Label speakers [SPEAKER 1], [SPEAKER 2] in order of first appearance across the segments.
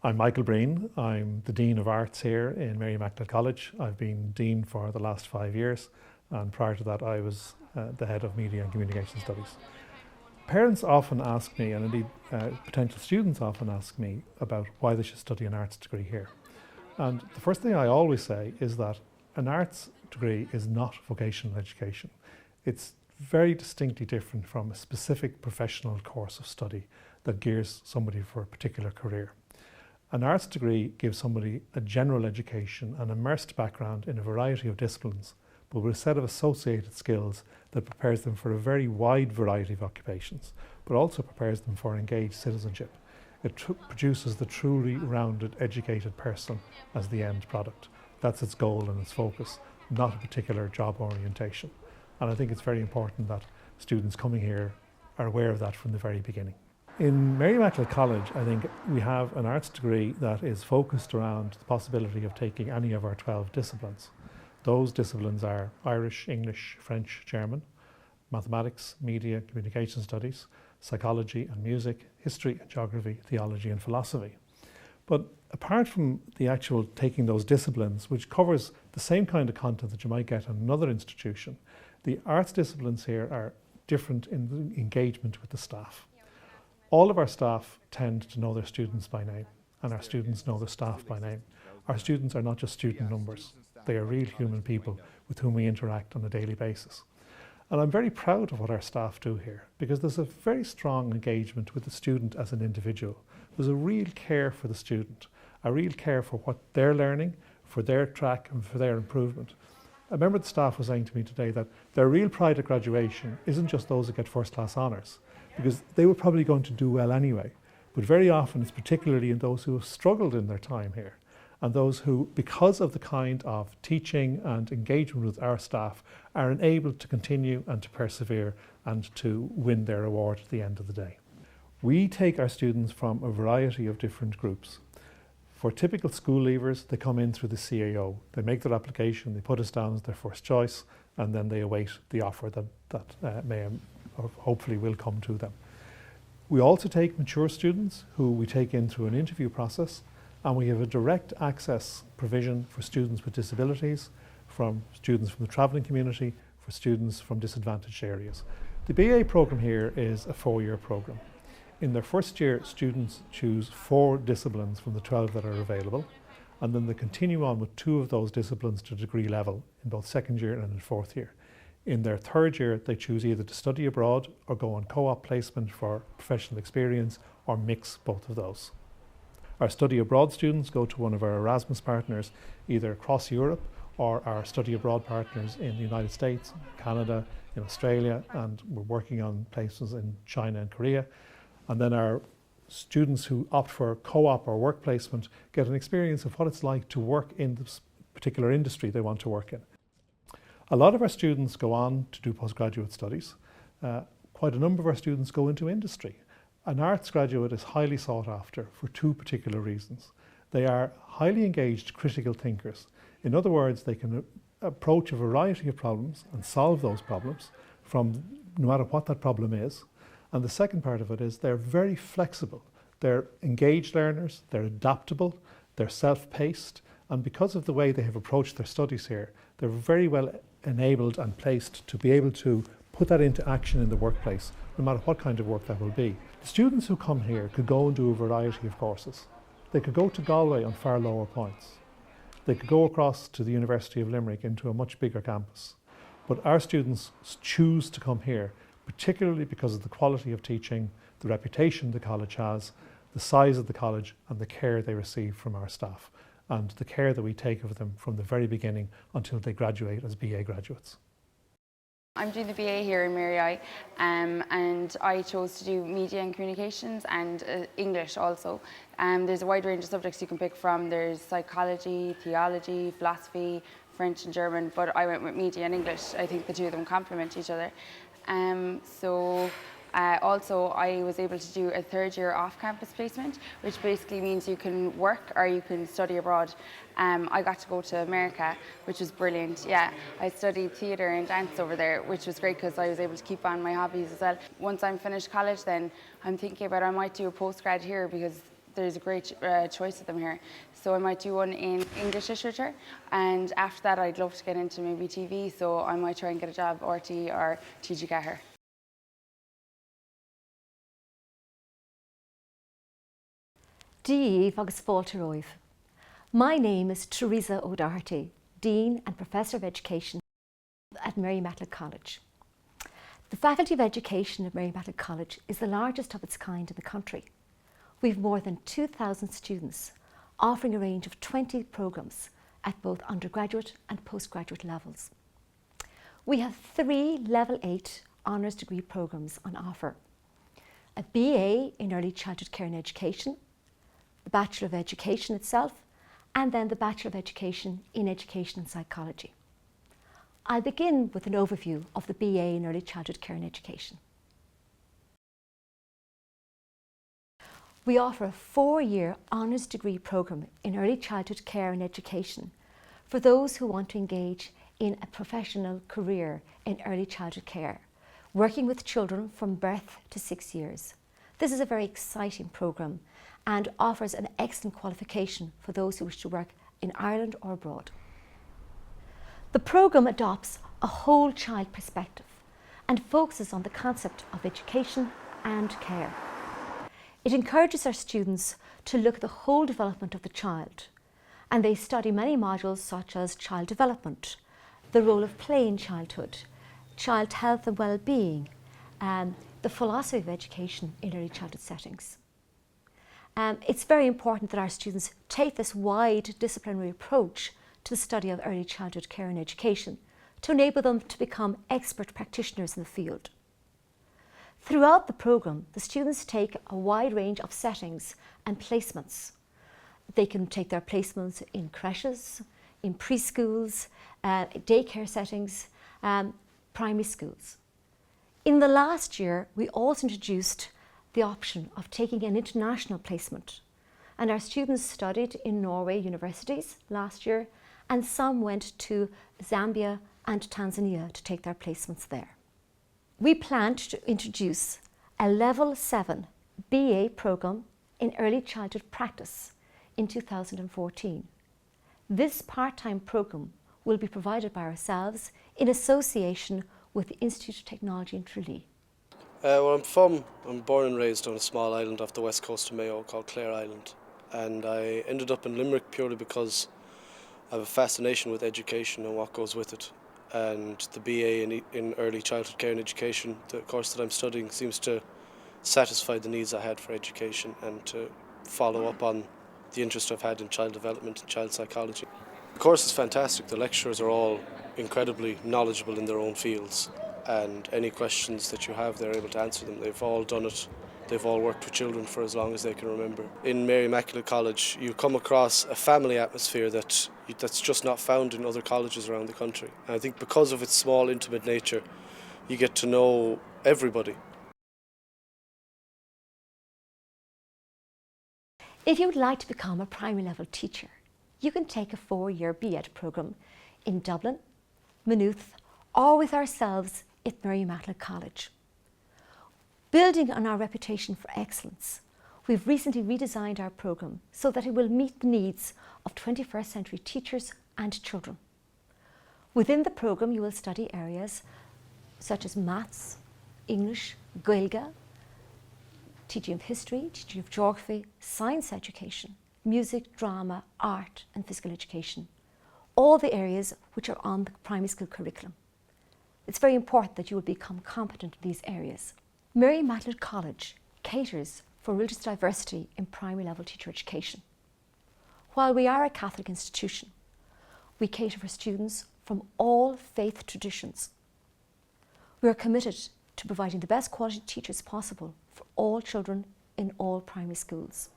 [SPEAKER 1] I'm Michael Breen. I'm the Dean of Arts here in Mary Immaculate College. I've been Dean for the last 5 years, and prior to that I was the Head of Media and Communication Studies. Parents often ask me, and indeed potential students often ask me, about why they should study an arts degree here. And the first thing I always say is that an arts degree is not vocational education. It's very distinctly different from a specific professional course of study that gears somebody for a particular career. An arts degree gives somebody a general education, an immersed background in a variety of disciplines, but with a set of associated skills that prepares them for a very wide variety of occupations, but also prepares them for engaged citizenship. It produces the truly rounded, educated person as the end product. That's its goal and its focus, not a particular job orientation. And I think it's very important that students coming here are aware of that from the very beginning. In Mary Immaculate College, I think we have an arts degree that is focused around the possibility of taking any of our 12 disciplines. Those disciplines are Irish, English, French, German, mathematics, media, communication studies, psychology and music, history and geography, theology and philosophy. But apart from the actual taking those disciplines, which covers the same kind of content that you might get in another institution, the arts disciplines here are different in the engagement with the staff. All of our staff tend to know their students by name, and our students know their staff by name. Our students are not just student numbers. They are real human people with whom we interact on a daily basis. And I'm very proud of what our staff do here, because there's a very strong engagement with the student as an individual. There's a real care for the student, a real care for what they're learning, for their track and for their improvement. A member of the staff was saying to me today that their real pride at graduation isn't just those that get first class honours, because they were probably going to do well anyway. But very often it's particularly in those who have struggled in their time here, and those who, because of the kind of teaching and engagement with our staff, are enabled to continue and to persevere and to win their award at the end of the day. We take our students from a variety of different groups. For typical school leavers, they come in through the CAO. They make their application, they put us down as their first choice, and then they await the offer that may or hopefully will come to them. We also take mature students who we take in through an interview process, and we have a direct access provision for students with disabilities, from students from the travelling community, for students from disadvantaged areas. The BA programme here is a 4-year programme. In their first year, students choose 4 disciplines from the 12 that are available, and then they continue on with 2 of those disciplines to degree level in both second year and in 4th year. In their 3rd year, they choose either to study abroad or go on co-op placement for professional experience, or mix both of those. Our study abroad students go to one of our Erasmus partners either across Europe, or our study abroad partners in the United States, Canada, in Australia, and we're working on places in China and Korea. And then our students who opt for co-op or work placement get an experience of what it's like to work in this particular industry they want to work in. A lot of our students go on to do postgraduate studies. Quite a number of our students go into industry. An arts graduate is highly sought after for 2 particular reasons. They are highly engaged critical thinkers. In other words, they can approach a variety of problems and solve those problems from no matter what that problem is. And the second part of it is they're very flexible. They're engaged learners, they're adaptable, they're self-paced, and because of the way they have approached their studies here, they're very well enabled and placed to be able to put that into action in the workplace, no matter what kind of work that will be. The students who come here could go and do a variety of courses. They could go to Galway on far lower points. They could go across to the University of Limerick into a much bigger campus. But our students choose to come here, particularly because of the quality of teaching, the reputation the college has, the size of the college, and the care they receive from our staff, and the care that we take of them from the very beginning until they graduate as BA graduates.
[SPEAKER 2] I'm doing the BA here in Mary I, and I chose to do media and communications and English also. There's a wide range of subjects you can pick from. There's psychology, theology, philosophy, French and German, but I went with media and English. I think the 2 of them complement each other. Also, I was able to do a 3rd year off-campus placement, which basically means you can work or you can study abroad. I got to go to America, which was brilliant. Yeah, I studied theatre and dance over there, which was great because I was able to keep on my hobbies as well. Once I'm finished college, then I'm thinking about I might do a postgrad here because there's a great choice of them here. So I might do one in English literature, and after that I'd love to get into maybe TV, so I might try and get a job RT or TG Cahir.
[SPEAKER 3] Díomh agus fáilte romhaibh. My name is Teresa O'Doherty, Dean and Professor of Education at Mary Immaculate College. The Faculty of Education at Mary Immaculate College is the largest of its kind in the country. We have more than 2,000 students offering a range of 20 programmes at both undergraduate and postgraduate levels. We have 3 Level 8 honours degree programmes on offer: a BA in Early Childhood Care and Education, the Bachelor of Education itself, and then the Bachelor of Education in Education and Psychology. I'll begin with an overview of the BA in Early Childhood Care and Education. We offer a 4-year honours degree programme in Early Childhood Care and Education for those who want to engage in a professional career in early childhood care, working with children from birth to 6 years. This is a very exciting programme and offers an excellent qualification for those who wish to work in Ireland or abroad. The programme adopts a whole child perspective and focuses on the concept of education and care. It encourages our students to look at the whole development of the child, and they study many modules such as child development, the role of play in childhood, child health and well-being, and the philosophy of education in early childhood settings. It's very important that our students take this wide disciplinary approach to the study of early childhood care and education to enable them to become expert practitioners in the field. Throughout the programme, the students take a wide range of settings and placements. They can take their placements in creches, in preschools, daycare settings, primary schools. In the last year, we also introduced the option of taking an international placement, and our students studied in Norway universities last year, and some went to Zambia and Tanzania to take their placements there. We planned to introduce a Level 7 BA programme in early childhood practice in 2014. This part-time programme will be provided by ourselves in association with the Institute of Technology in Tralee.
[SPEAKER 4] I'm born and raised on a small island off the west coast of Mayo called Clare Island, and I ended up in Limerick purely because I have a fascination with education and what goes with it. And the BA in Early Childhood Care and Education, the course that I'm studying, seems to satisfy the needs I had for education and to follow up on the interest I've had in child development and child psychology. The course is fantastic. The lecturers are all incredibly knowledgeable in their own fields, and any questions that you have, they're able to answer them. They've all done it. They've all worked with children for as long as they can remember. In Mary Immaculate College, you come across a family atmosphere that's just not found in other colleges around the country. And I think because of its small, intimate nature, you get to know everybody.
[SPEAKER 3] If you would like to become a primary level teacher, you can take a 4-year BEd programme in Dublin, Maynooth, or with ourselves at Mary Immaculate College. Building on our reputation for excellence, we've recently redesigned our programme so that it will meet the needs of 21st century teachers and children. Within the programme, you will study areas such as maths, English, Gaeilge, teaching of history, teaching of geography, science education, music, drama, art and physical education, all the areas which are on the primary school curriculum. It's very important that you will become competent in these areas. Mary Immaculate College caters for religious diversity in primary level teacher education. While we are a Catholic institution, we cater for students from all faith traditions. We are committed to providing the best quality teachers possible for all children in all primary schools.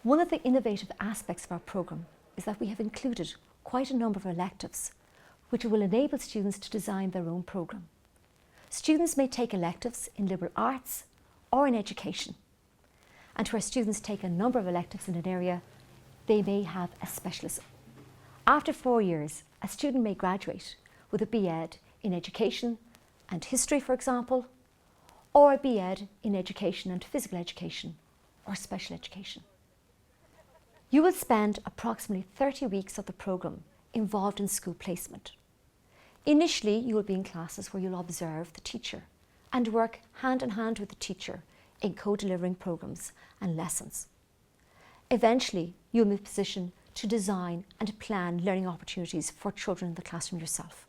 [SPEAKER 3] One of the innovative aspects of our programme is that we have included quite a number of electives which will enable students to design their own programme. Students may take electives in liberal arts or in education, and where students take a number of electives in an area, they may have a specialism. After 4 years, a student may graduate with a BEd in education and history, for example, or a BEd in education and physical education or special education. You will spend approximately 30 weeks of the programme involved in school placement. Initially, you will be in classes where you'll observe the teacher and work hand in hand with the teacher in co-delivering programmes and lessons. Eventually, you'll be in a position to design and plan learning opportunities for children in the classroom yourself.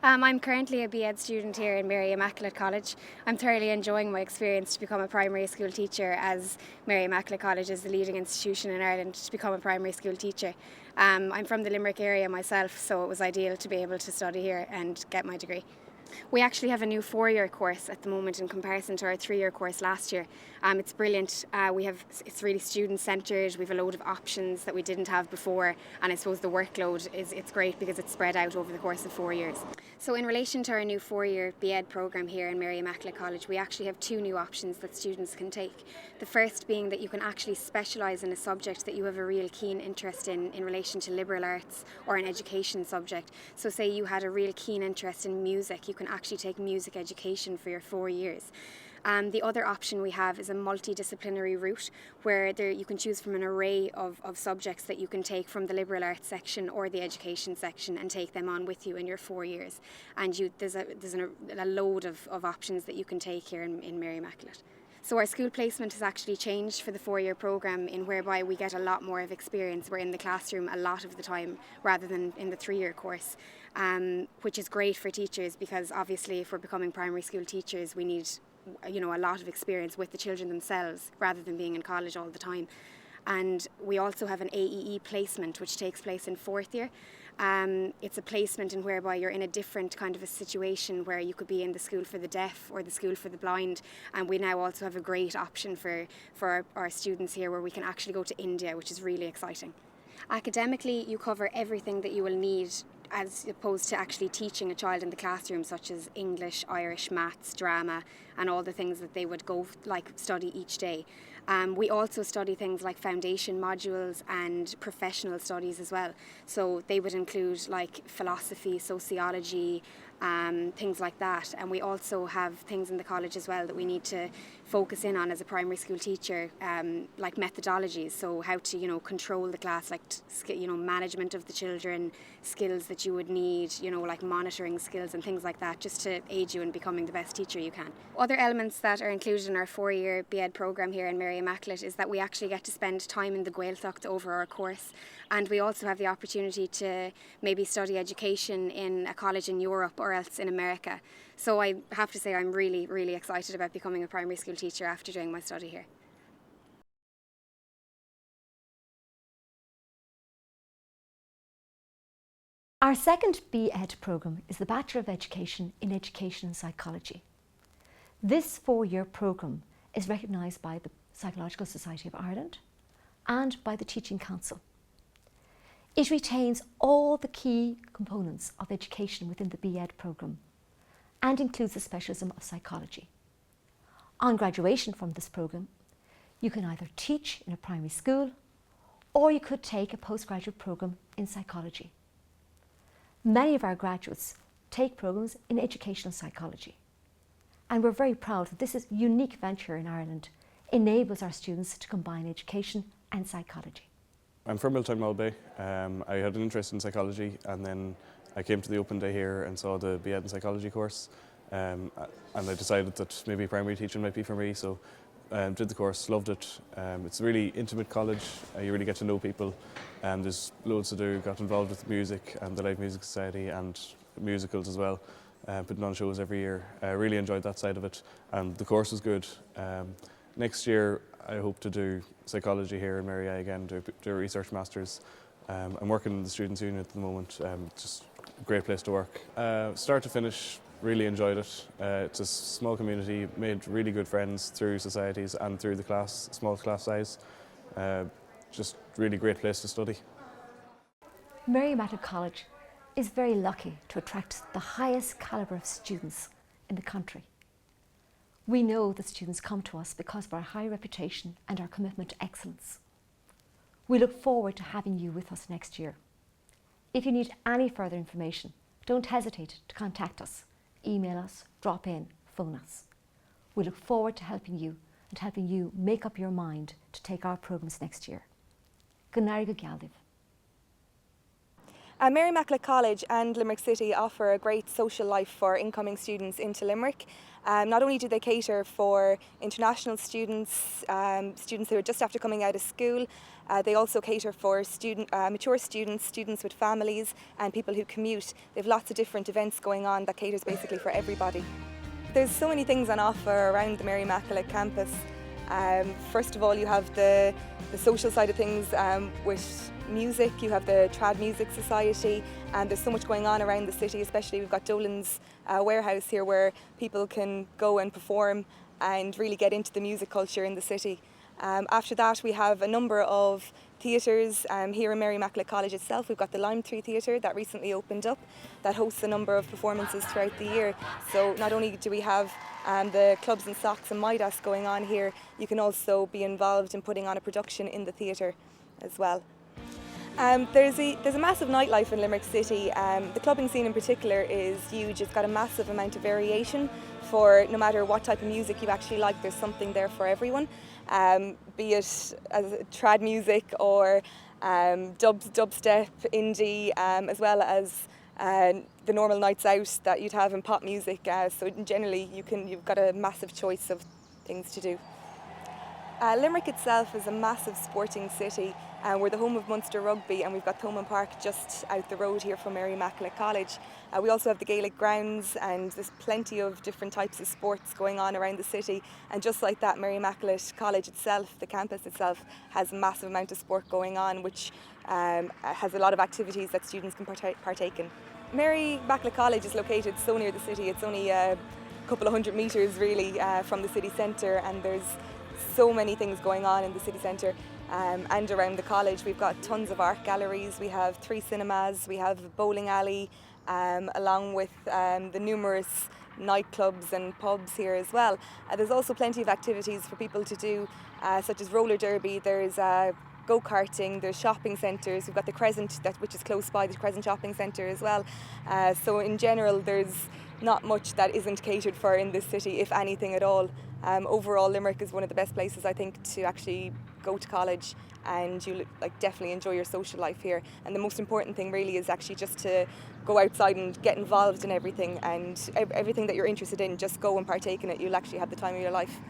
[SPEAKER 5] I'm currently a B.Ed student here in Mary Immaculate College. I'm thoroughly enjoying my experience to become a primary school teacher, as Mary Immaculate College is the leading institution in Ireland to become a primary school teacher. I'm from the Limerick area myself, so it was ideal to be able to study here and get my degree. We actually have a new 4-year course at the moment in comparison to our 3-year course last year. It's brilliant. It's really student-centred. We have a load of options that we didn't have before, and I suppose the workload it's great because it's spread out over the course of 4 years. So in relation to our new 4-year B.Ed programme here in Mary Immaculate College, we actually have 2 new options that students can take. The first being that you can actually specialise in a subject that you have a real keen interest in relation to liberal arts or an education subject. So say you had a real keen interest in music, you can actually take music education for your 4 years. The other option we have is a multidisciplinary route where you can choose from an array of subjects that you can take from the liberal arts section or the education section and take them on with you in your 4 years. And there's a load of options that you can take here in Mary Immaculate. So our school placement has actually changed for the 4-year programme, in whereby we get a lot more of experience. We're in the classroom a lot of the time rather than in the 3-year course, which is great for teachers because obviously if we're becoming primary school teachers we need a lot of experience with the children themselves rather than being in college all the time. And we also have an AEE placement which takes place in 4th year. It's a placement in whereby you're in a different kind of a situation where you could be in the school for the deaf or the school for the blind, and we now also have a great option for our students here where we can actually go to India, which is really exciting. Academically, you cover everything that you will need as opposed to actually teaching a child in the classroom, such as English, Irish, maths, drama, and all the things that they would study each day. We also study things like foundation modules and professional studies as well. So they would include like philosophy, sociology, things like that. And we also have things in the college as well that we need to focus in on as a primary school teacher, like methodologies. So how to, control the class, like, management of the children, skills that you would need, like monitoring skills and things like that, just to aid you in becoming the best teacher you can. Other elements that are included in our 4-year B.Ed programme here in Mary Immaculate is that we actually get to spend time in the Gaeltacht over our course, and we also have the opportunity to maybe study education in a college in Europe or else in America. So I have to say I'm really, really excited about becoming a primary school teacher after doing my study here.
[SPEAKER 3] Our second B.Ed programme is the Bachelor of Education in Education and Psychology. This 4-year programme is recognised by the Psychological Society of Ireland and by the Teaching Council. It retains all the key components of education within the B.Ed programme and includes the specialism of psychology. On graduation from this programme, you can either teach in a primary school or you could take a postgraduate programme in psychology. Many of our graduates take programmes in educational psychology, and we're very proud that this is a unique venture in Ireland, enables our students to combine education and psychology.
[SPEAKER 6] I'm from Miltown-Malbay. I had an interest in psychology, and then I came to the open day here and saw the B.Ed in psychology course, and I decided that maybe primary teaching might be for me, so did the course, loved it. It's a really intimate college, you really get to know people, and there's loads to do. Got involved with music and the Live Music Society and musicals as well, putting on shows every year. I really enjoyed that side of it, and the course was good. Next year I hope to do psychology here in Mary again, do a research masters. I'm working in the Students' Union at the moment, just a great place to work. Start to finish, really enjoyed it. It's a small community, made really good friends through societies and through the class, small class size. Just really great place to study.
[SPEAKER 3] Mary Immaculate College is very lucky to attract the highest calibre of students in the country. We know that students come to us because of our high reputation and our commitment to excellence. We look forward to having you with us next year. If you need any further information, don't hesitate to contact us. Email us, drop in, phone us. We look forward to helping you and helping you make up your mind to take our programmes next year. Gynnar go Gealdibh.
[SPEAKER 7] Mary Immaculate College and Limerick City offer a great social life for incoming students into Limerick. Not only do they cater for international students, students who are just after coming out of school, they also cater for mature students, students with families and people who commute. They have lots of different events going on that caters basically for everybody. There's so many things on offer around the Mary Immaculate campus. First of all, you have the social side of things with music. You have the Trad Music Society, and there's so much going on around the city, especially we've got Dolan's warehouse here where people can go and perform and really get into the music culture in the city. After that, we have a number of theatres here in Mary Immaculate College itself. We've got the Lime Tree Theatre that recently opened up that hosts a number of performances throughout the year. So not only do we have the clubs and socks and Midas going on here, you can also be involved in putting on a production in the theatre as well. There's a massive nightlife in Limerick City. The clubbing scene in particular is huge. It's got a massive amount of variation for no matter what type of music you actually like, there's something there for everyone. Be it as trad music or dubstep, indie, as well as the normal nights out that you'd have in pop music. So generally you've got a massive choice of things to do. Limerick itself is a massive sporting city. We're the home of Munster Rugby, and we've got Thomond Park just out the road here from Mary Immaculate College. We also have the Gaelic grounds, and there's plenty of different types of sports going on around the city. And just like that, Mary Immaculate College itself, the campus itself, has a massive amount of sport going on, which has a lot of activities that students can partake in. Mary Immaculate College is located so near the city. It's only a couple of 100 metres really from the city centre, and there's so many things going on in the city centre and around the college. We've got tons of art galleries, we have 3 cinemas, we have a bowling alley, along with the numerous nightclubs and pubs here as well. There's also plenty of activities for people to do, such as roller derby, there's go-karting, there's shopping centres, we've got the Crescent, which is close by, the Crescent Shopping Centre as well. So in general there's not much that isn't catered for in this city, if anything at all. Overall, Limerick is one of the best places I think to actually go to college, and you definitely enjoy your social life here. And the most important thing really is actually just to go outside and get involved in everything, and everything that you're interested in, just go and partake in it. You'll actually have the time of your life.